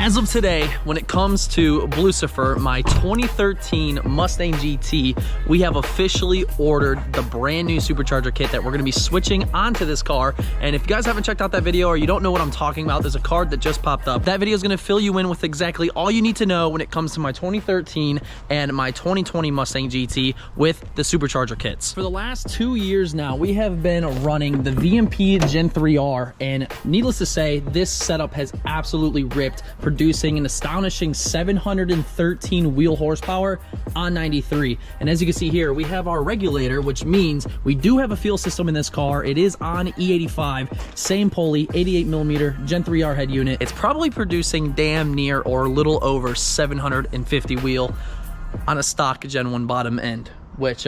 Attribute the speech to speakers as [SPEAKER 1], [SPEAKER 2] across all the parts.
[SPEAKER 1] As of today, when it comes to Blucifer, my 2013 Mustang GT, we have officially ordered the brand new Supercharger kit that we're gonna be switching onto this car. And if you guys haven't checked out that video or you don't know what I'm talking about, there's a card that just popped up. That video is gonna fill you in with exactly all you need to know when it comes to my 2013 and my 2020 Mustang GT with the Supercharger kits. For the last 2 years now, we have been running the VMP Gen 3R, and needless to say, this setup has absolutely ripped, producing an astonishing 713 wheel horsepower on 93. And as you can see here, we have our regulator, which means we do have a fuel system in this car. It is on E85, same pulley, 88mm Gen 3R head unit. It's probably producing damn near or a little over 750 wheel on a stock Gen 1 bottom end, which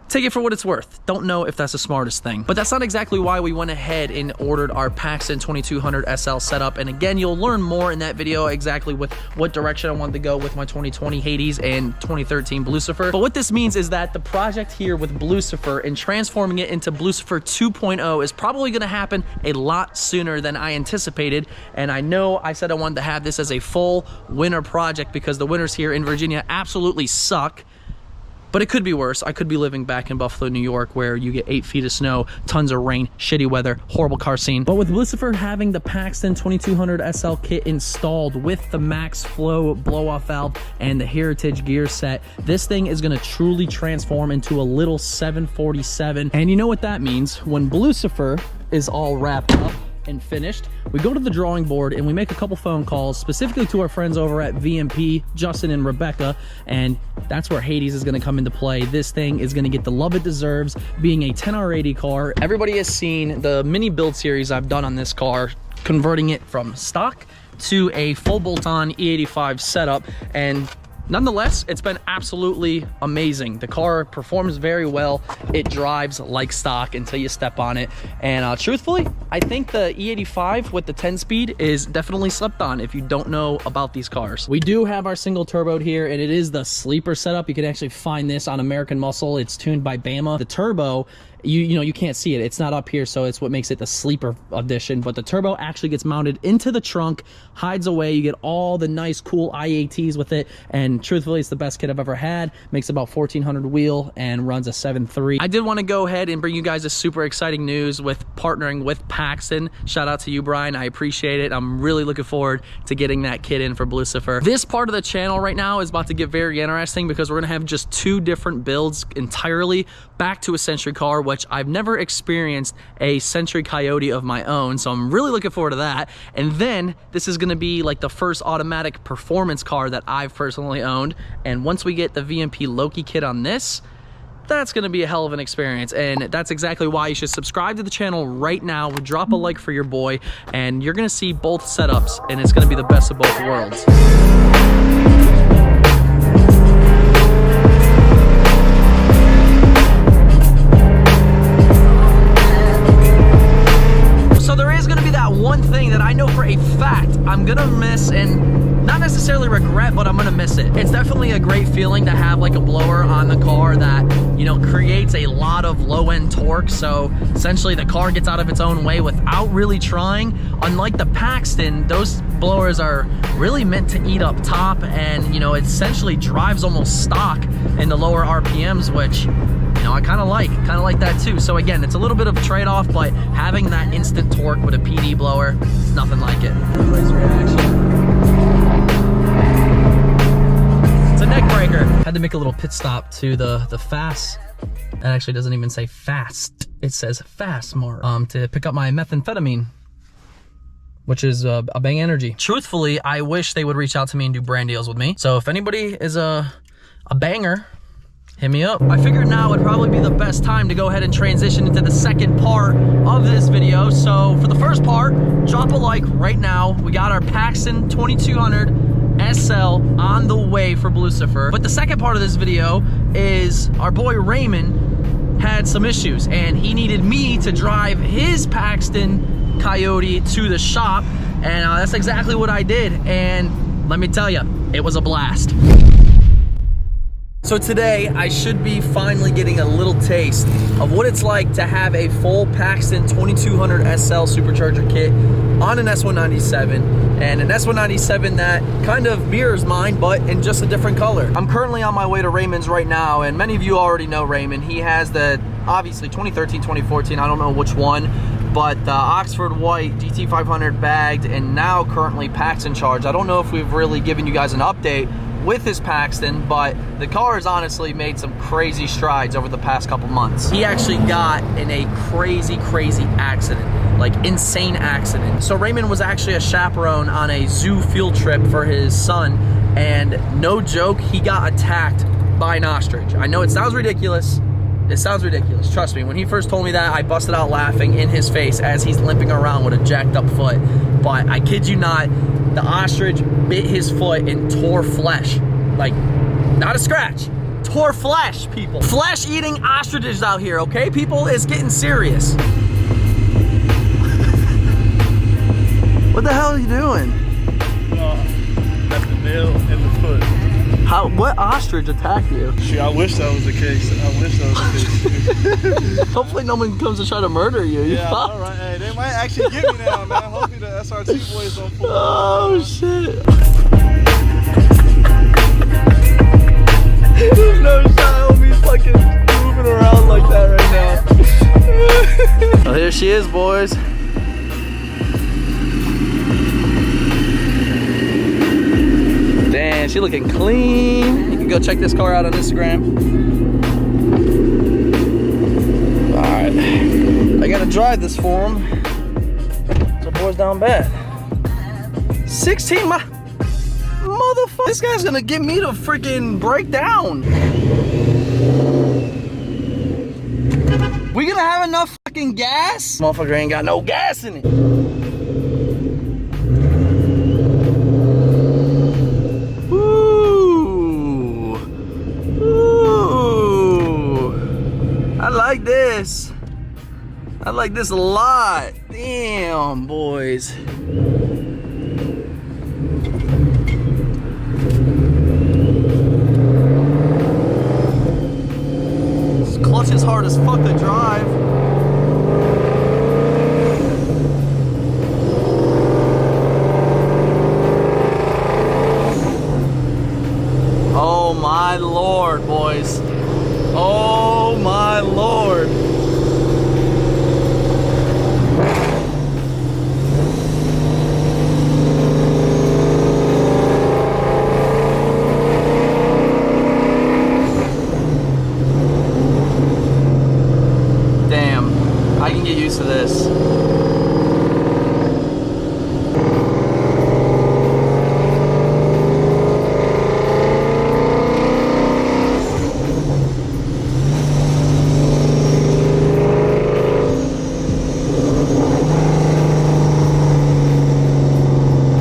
[SPEAKER 1] take it for what it's worth. Don't know if that's the smartest thing, but that's not exactly why we went ahead and ordered our Paxton 2200 SL setup. And again, you'll learn more in that video exactly with what direction I wanted to go with my 2020 Hades and 2013 Blucifer. But what this means is that the project here with Blucifer and transforming it into Blucifer 2.0 is probably gonna happen a lot sooner than I anticipated. And I know I said I wanted to have this as a full winter project because the winters here in Virginia absolutely suck. But it could be worse. I could be living back in Buffalo, New York, where you get 8 feet of snow, tons of rain, shitty weather, horrible car scene. But with Blucifer having the Paxton 2200 SL kit installed with the Max Flow blow-off valve and the Heritage gear set, this thing is gonna truly transform into a little 747. And you know what that means. When Blucifer is all wrapped up and finished, we go to the drawing board and we make a couple phone calls specifically to our friends over at VMP, Justin and Rebecca, and that's where Hades is going to come into play. This thing is going to get the love it deserves, being a 10R80 car. Everybody has seen the mini build series I've done on this car, converting it from stock to a full bolt-on E85 setup, and nonetheless, it's been absolutely amazing. The car performs very well. It drives like stock until you step on it. And truthfully, I think the E85 with the 10-speed is definitely slept on if you don't know about these cars. We do have our single turboed here, and it is the sleeper setup. You can actually find this on American Muscle. It's tuned by Bama. The turbo, you know, you can't see it. It's not up here, so it's what makes it the sleeper edition. But the turbo actually gets mounted into the trunk, hides away. You get all the nice, cool IATs with it. And truthfully, it's the best kit I've ever had. Makes about 1,400 wheel and runs a 7.3. I did want to go ahead and bring you guys a super exciting news with partnering with Paxton. Shout out to you, Brian. I appreciate it. I'm really looking forward to getting that kit in for Blucifer. This part of the channel right now is about to get very interesting because we're going to have just 2 different builds entirely back to a Century car, which I've never experienced a Century Coyote of my own, so I'm really looking forward to that. And then this is gonna be like the first automatic performance car that I've personally owned, and once we get the VMP Loki kit on this, that's gonna be a hell of an experience. And that's exactly why you should subscribe to the channel right now, drop a like for your boy, and you're gonna see both setups, and it's gonna be the best of both worlds. One thing that I know for a fact I'm gonna miss, and not necessarily regret, but I'm gonna miss it. It's definitely a great feeling to have like a blower on the car that, you know, creates a lot of low-end torque. So essentially the car gets out of its own way without really trying. Unlike the Paxton, those blowers are really meant to eat up top, and you know, it essentially drives almost stock in the lower RPMs, which, you know, I kind of like that too. So again, it's a little bit of a trade-off, but having that instant torque with a PD blower, it's nothing like it. Everybody's reaction. It's a neck breaker. Had to make a little pit stop to the fast. That actually doesn't even say fast. It says fast more. To pick up my methamphetamine, which is a Bang Energy. Truthfully, I wish they would reach out to me and do brand deals with me. So if anybody is a banger, hit me up. I figured now would probably be the best time to go ahead and transition into the second part of this video. So for the first part, drop a like right now. We got our Paxton 2200 SL on the way for Blucifer. But the second part of this video is our boy Raymond had some issues and he needed me to drive his Paxton Coyote to the shop. And that's exactly what I did. And let me tell you, it was a blast. So today, I should be finally getting a little taste of what it's like to have a full Paxton 2200 SL Supercharger kit on an S197, and an S197 that kind of mirrors mine, but in just a different color. I'm currently on my way to Raymond's right now, and many of you already know Raymond. He has the, obviously, 2013, 2014, I don't know which one, but the Oxford White GT500 bagged, and now currently Paxton charged. I don't know if we've really given you guys an update with his Paxton, but the car has honestly made some crazy strides over the past couple months. He actually got in a crazy accident, like insane accident. So Raymond was actually a chaperone on a zoo field trip for his son, and no joke, he got attacked by an ostrich. I know it sounds ridiculous. It sounds ridiculous, trust me. When he first told me that, I busted out laughing in his face as he's limping around with a jacked up foot. But I kid you not, the ostrich bit his foot and tore flesh. Like, not a scratch, tore flesh, people. Flesh-eating ostriches out here, okay, people? It's getting serious. What the hell are you doing?
[SPEAKER 2] That's the nail in the foot.
[SPEAKER 1] What ostrich attacked you?
[SPEAKER 2] Shit, I wish that was the case. I wish that was the case.
[SPEAKER 1] Hopefully no one comes to try to murder you.
[SPEAKER 2] Yeah, all right. Hey, they might actually get me now, man. Hopefully the SRT boys don't pull up.
[SPEAKER 1] Oh, shit. There's no shot of me fucking moving around like that right now. Well, here she is, boys. Damn, she looking clean. You can go check this car out on Instagram. All right, I gotta drive this for him. So boys down bad. 16 mi. Motherfucker, this guy's gonna get me to freaking break down. We gonna have enough fucking gas? Motherfucker ain't got no gas in it. Ooh. Ooh. I like this. I like this a lot. Damn, boys. Clutch is hard as fuck to drive. Oh my lord, boys. Oh my lord. I can get used to this.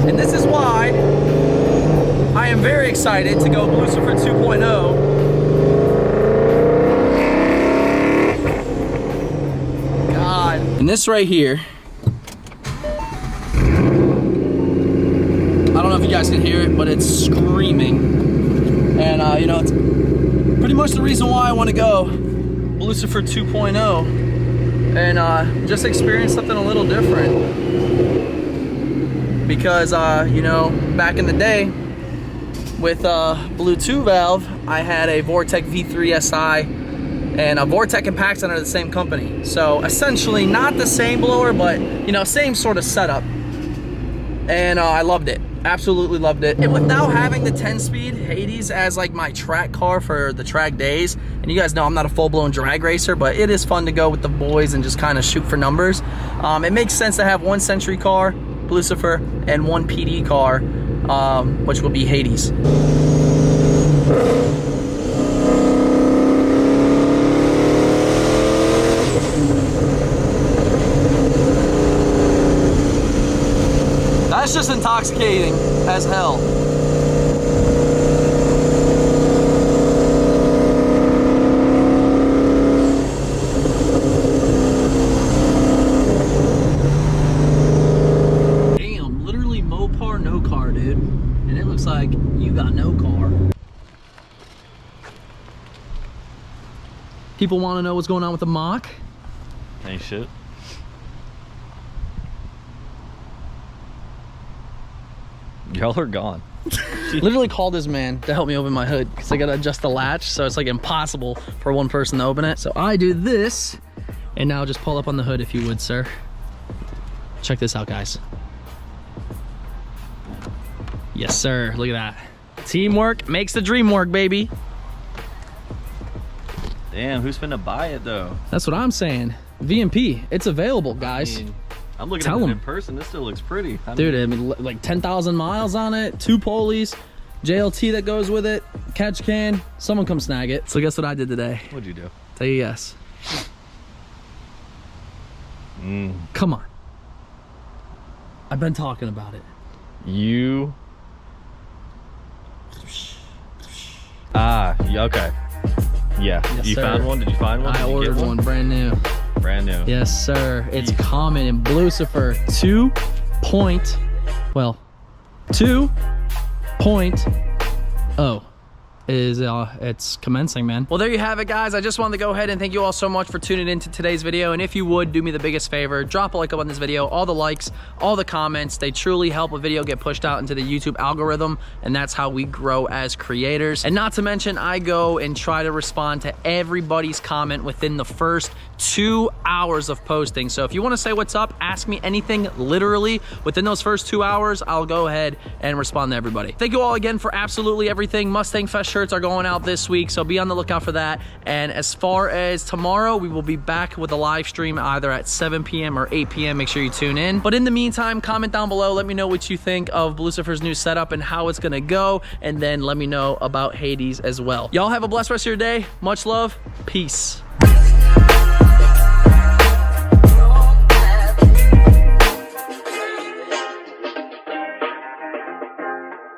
[SPEAKER 1] And this is why I am very excited to go Blucifer 2.0. And this right here, I don't know if you guys can hear it, but it's screaming. And you know, it's pretty much the reason why I want to go Blucifer 2.0 and just experience something a little different. Because you know, back in the day with Blue 2 valve, I had a Vortec V3 SI. And a Vortec and Paxton are the same company. So essentially not the same blower, but you know, same sort of setup. And I loved it, absolutely loved it. And with now having the 10-speed Hades as like my track car for the track days, and you guys know I'm not a full-blown drag racer, but it is fun to go with the boys and just kind of shoot for numbers. It makes sense to have one Century car, Blucifer, and one PD car, which will be Hades. That's just intoxicating as hell. Damn, literally Mopar no car, dude. And it looks like you got no car. People want to know what's going on with the mock.
[SPEAKER 3] Ain't shit. Y'all are gone.
[SPEAKER 1] Literally called this man to help me open my hood because I gotta adjust the latch, so it's like impossible for one person to open it. So I do this, and now just pull up on the hood if you would, sir. Check this out, guys. Yes, sir. Look at that. Teamwork makes the dream work, baby.
[SPEAKER 3] Damn, who's finna buy it though?
[SPEAKER 1] That's what I'm saying. VMP, it's available, guys.
[SPEAKER 3] I mean, I'm looking
[SPEAKER 1] Tell
[SPEAKER 3] at it
[SPEAKER 1] 'em.
[SPEAKER 3] in person. This still looks pretty.
[SPEAKER 1] Dude, I mean, like 10,000 miles on it, 2 pulleys, JLT that goes with it, catch can. Someone come snag it. So guess what I did today?
[SPEAKER 3] What'd you do?
[SPEAKER 1] Tell you yes. Come on. I've been talking about it.
[SPEAKER 3] You. Okay. Yeah.
[SPEAKER 1] Yes,
[SPEAKER 3] you
[SPEAKER 1] sir.
[SPEAKER 3] found one? Did you find one?
[SPEAKER 1] I
[SPEAKER 3] Did you get
[SPEAKER 1] ordered one brand new.
[SPEAKER 3] Brand new.
[SPEAKER 1] Yes, sir. It's coming in Blucifer 2.0 is it's commencing, man. Well, there you have it, guys. I just wanted to go ahead and thank you all so much for tuning into today's video. And if you would do me the biggest favor, drop a like up on this video. All the likes, all the comments, they truly help a video get pushed out into the YouTube algorithm, and that's how we grow as creators. And not to mention, I go and try to respond to everybody's comment within the first 2 hours of posting. So if you want to say what's up, ask me anything literally within those first 2 hours, I'll go ahead and respond to everybody. Thank you all again for absolutely everything. Mustang Fest shirts are going out this week, so be on the lookout for that. And as far as tomorrow, we will be back with a live stream either at 7 p.m. or 8 p.m. Make sure you tune in. But in the meantime, comment down below. Let me know what you think of Blucifer's new setup and how it's gonna go. And then let me know about Hades as well. Y'all have a blessed rest of your day. Much love. Peace.